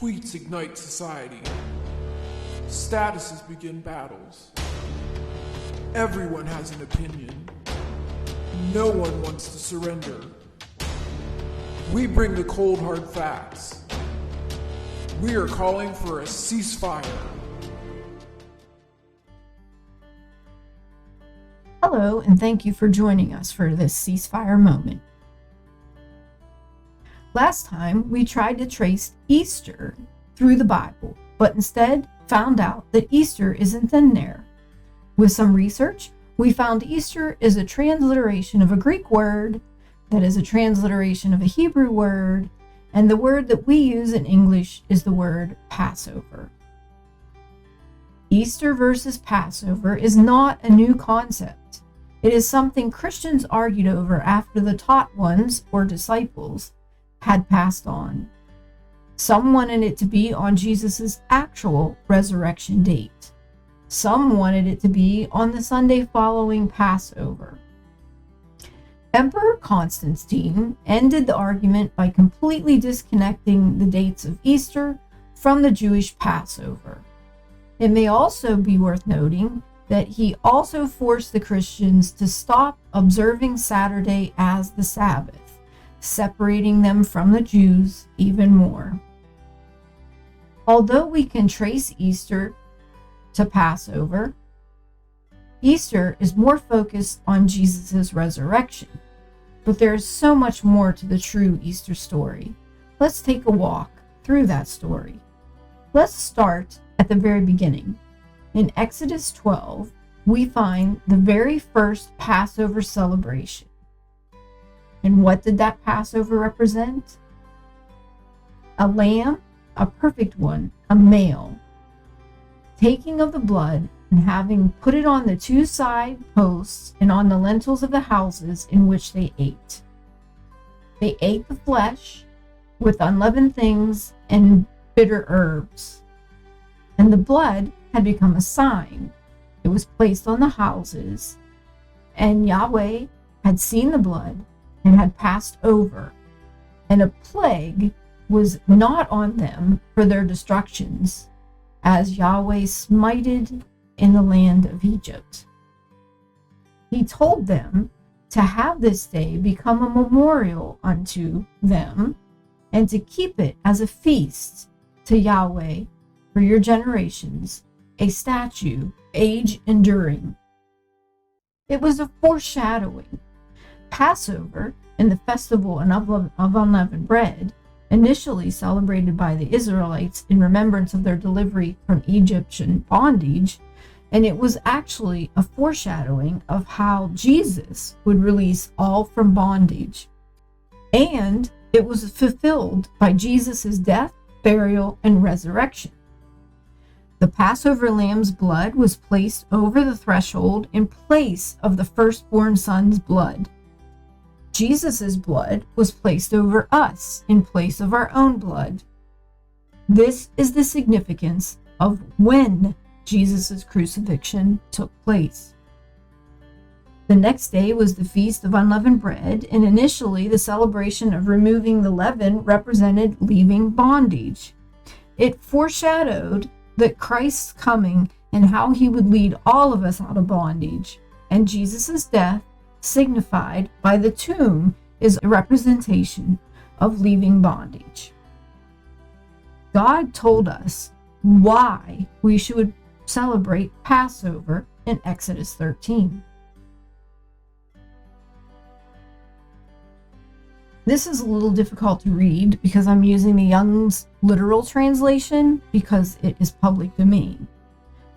tweets ignite society. Statuses begin battles. Everyone has an opinion. No one wants to surrender. We bring the cold hard facts. We are calling for a ceasefire. Hello, and thank you for joining us for this ceasefire moment. Last time, we tried to trace Easter through the Bible, but instead found out that Easter isn't in there. With some research, we found Easter is a transliteration of a Greek word that is a transliteration of a Hebrew word, and the word that we use in English is the word Passover. Easter versus Passover is not a new concept. It is something Christians argued over after the taught ones, or disciples, had passed on. Some wanted it to be on Jesus' actual resurrection date. Some wanted it to be on the Sunday following Passover. Emperor Constantine ended the argument by completely disconnecting the dates of Easter from the Jewish Passover. It may also be worth noting that he also forced the Christians to stop observing Saturday as the Sabbath, separating them from the Jews even more. Although we can trace Easter to Passover, Easter is more focused on Jesus' resurrection, but there is so much more to the true Easter story. Let's take a walk through that story. Let's start at the very beginning. In Exodus 12, we find the very first Passover celebration. And what did that Passover represent? A lamb, a perfect one, a male, taking of the blood and having put it on the two side posts and on the lintels of the houses in which they ate. They ate the flesh with unleavened things and bitter herbs. And the blood had become a sign. It was placed on the houses, and Yahweh had seen the blood and had passed over, and a plague was not on them for their destructions, as Yahweh smited in the land of Egypt. He told them to have this day become a memorial unto them, and to keep it as a feast to Yahweh for your generations, a statute, age enduring. It was a foreshadowing. Passover, and the festival of unleavened bread, initially celebrated by the Israelites in remembrance of their delivery from Egyptian bondage, and it was actually a foreshadowing of how Jesus would release all from bondage. And it was fulfilled by Jesus' death, burial, and resurrection. The Passover lamb's blood was placed over the threshold in place of the firstborn son's blood. Jesus' blood was placed over us in place of our own blood. This is the significance of when Jesus' crucifixion took place. The next day was the Feast of Unleavened Bread, and initially the celebration of removing the leaven represented leaving bondage. It foreshadowed that Christ's coming and how he would lead all of us out of bondage, and Jesus' death, signified by the tomb, is a representation of leaving bondage. God told us why we should celebrate Passover in Exodus 13. This is a little difficult to read because I'm using the Young's literal translation because it is public domain.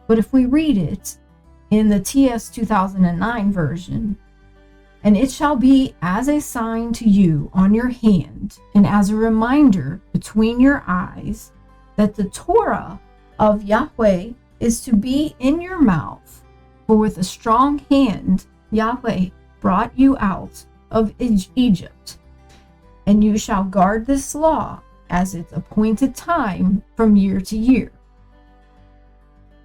But if we read it in the TS 2009 version, and it shall be as a sign to you on your hand and as a reminder between your eyes that the Torah of Yahweh is to be in your mouth, for with a strong hand Yahweh brought you out of Egypt. And you shall guard this law as its appointed time from year to year.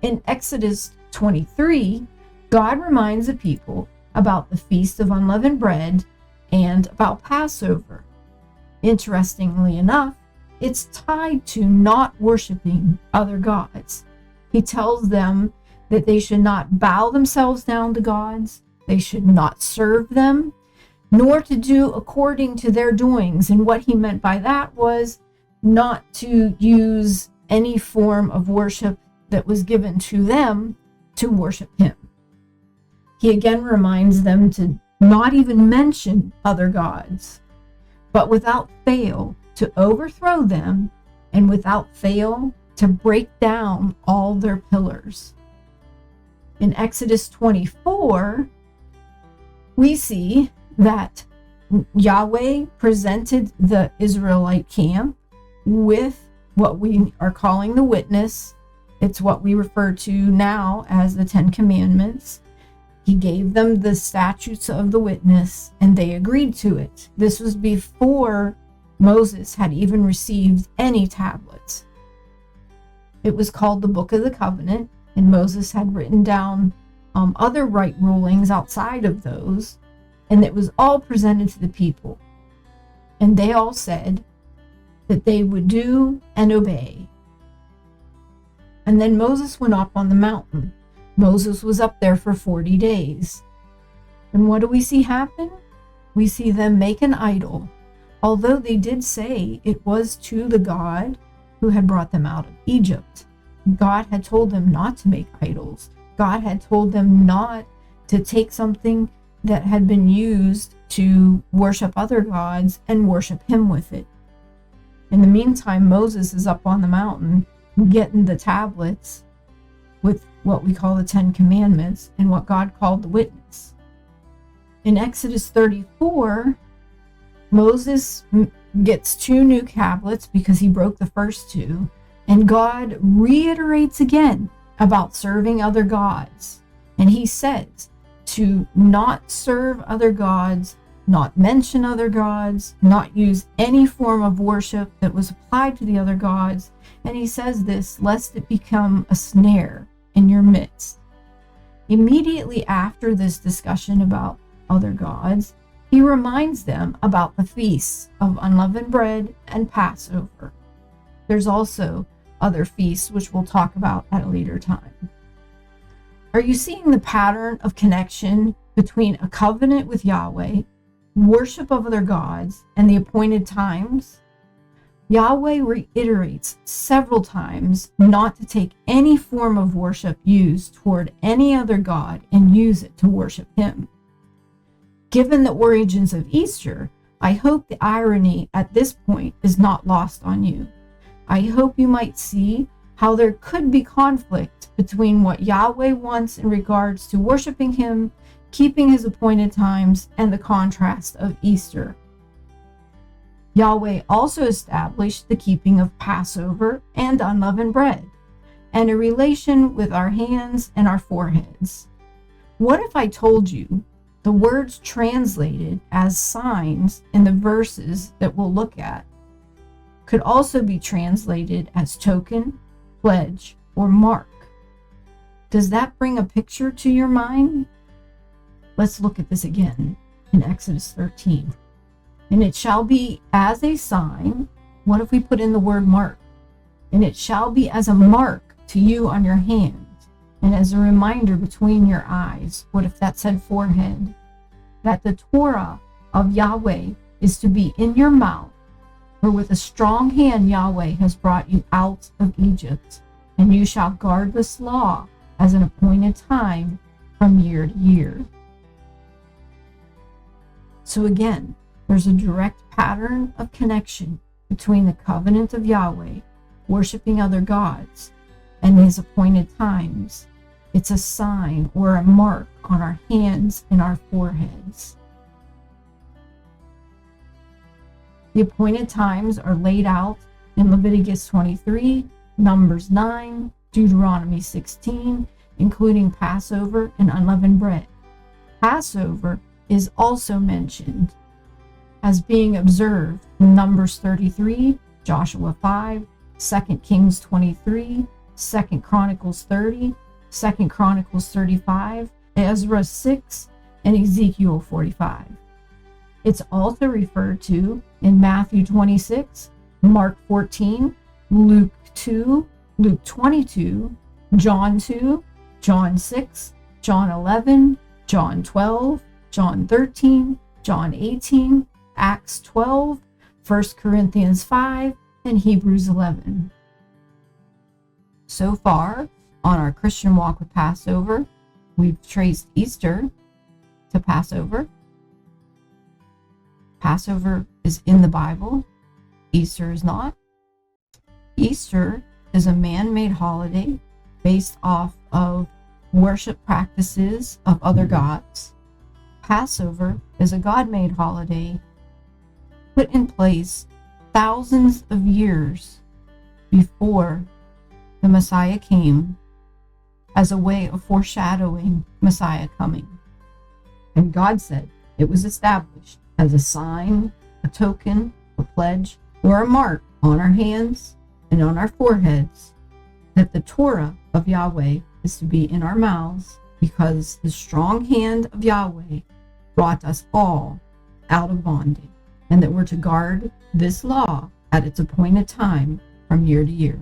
In Exodus 23, God reminds the people about the Feast of Unleavened Bread and about Passover. Interestingly enough, it's tied to not worshiping other gods. He tells them that they should not bow themselves down to gods, they should not serve them, nor to do according to their doings. And what he meant by that was not to use any form of worship that was given to them to worship him. He again reminds them to not even mention other gods, but without fail to overthrow them, and without fail to break down all their pillars. In Exodus 24, we see that Yahweh presented the Israelite camp with what we are calling the witness. It's what we refer to now as the Ten Commandments. He gave them the statutes of the witness, and they agreed to it. This was before Moses had even received any tablets. It was called the Book of the Covenant, and Moses had written down other right rulings outside of those, and it was all presented to the people. And they all said that they would do and obey. And then Moses went up on the mountain. Moses was up there for 40 days. And what do we see happen? We see them make an idol, although they did say it was to the God who had brought them out of Egypt. God had told them not to make idols. God had told them not to take something that had been used to worship other gods and worship him with it. In the meantime, Moses is up on the mountain getting the tablets with what we call the Ten Commandments and what God called the witness. In Exodus 34, Moses gets 2 new tablets because he broke the first 2, and God reiterates again about serving other gods. And he says to not serve other gods, not mention other gods, not use any form of worship that was applied to the other gods. And he says this, lest it become a snare in your midst. Immediately after this discussion about other gods, he reminds them about the feasts of unleavened bread and Passover. There's also other feasts which we'll talk about at a later time. Are you seeing the pattern of connection between a covenant with Yahweh, worship of other gods, and the appointed times? Yahweh reiterates several times not to take any form of worship used toward any other god and use it to worship him. Given the origins of Easter, I hope the irony at this point is not lost on you. I hope you might see how there could be conflict between what Yahweh wants in regards to worshiping him, keeping his appointed times, and the contrast of Easter. Yahweh also established the keeping of Passover and unleavened bread, and a relation with our hands and our foreheads. What if I told you the words translated as signs in the verses that we'll look at could also be translated as token, pledge, or mark? Does that bring a picture to your mind? Let's look at this again in Exodus 13. And it shall be as a sign. What if we put in the word mark? And it shall be as a mark to you on your hand, and as a reminder between your eyes. What if that said forehead? That the Torah of Yahweh is to be in your mouth, for with a strong hand Yahweh has brought you out of Egypt, and you shall guard this law as an appointed time from year to year. So again, there's a direct pattern of connection between the covenant of Yahweh, worshiping other gods, and his appointed times. It's a sign or a mark on our hands and our foreheads. The appointed times are laid out in Leviticus 23, Numbers 9, Deuteronomy 16, including Passover and unleavened bread. Passover is also mentioned as being observed in Numbers 33, Joshua 5, 2 Kings 23, 2 Chronicles 30, 2 Chronicles 35, Ezra 6, and Ezekiel 45. It's also referred to in Matthew 26, Mark 14, Luke 2, Luke 22, John 2, John 6, John 11, John 12, John 13, John 18, Acts 12, 1 Corinthians 5, and Hebrews 11. So far, on our Christian walk with Passover, we've traced Easter to Passover. Passover is in the Bible. Easter is not. Easter is a man-made holiday based off of worship practices of other gods. Passover is a God-made holiday put in place thousands of years before the Messiah came, as a way of foreshadowing Messiah coming. And God said it was established as a sign, a token, a pledge, or a mark on our hands and on our foreheads that the Torah of Yahweh is to be in our mouths, because the strong hand of Yahweh brought us all out of bondage, and that we're to guard this law at its appointed time from year to year.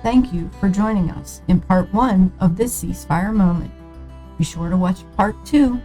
Thank you for joining us in part 1 of this ceasefire moment. Be sure to watch part 2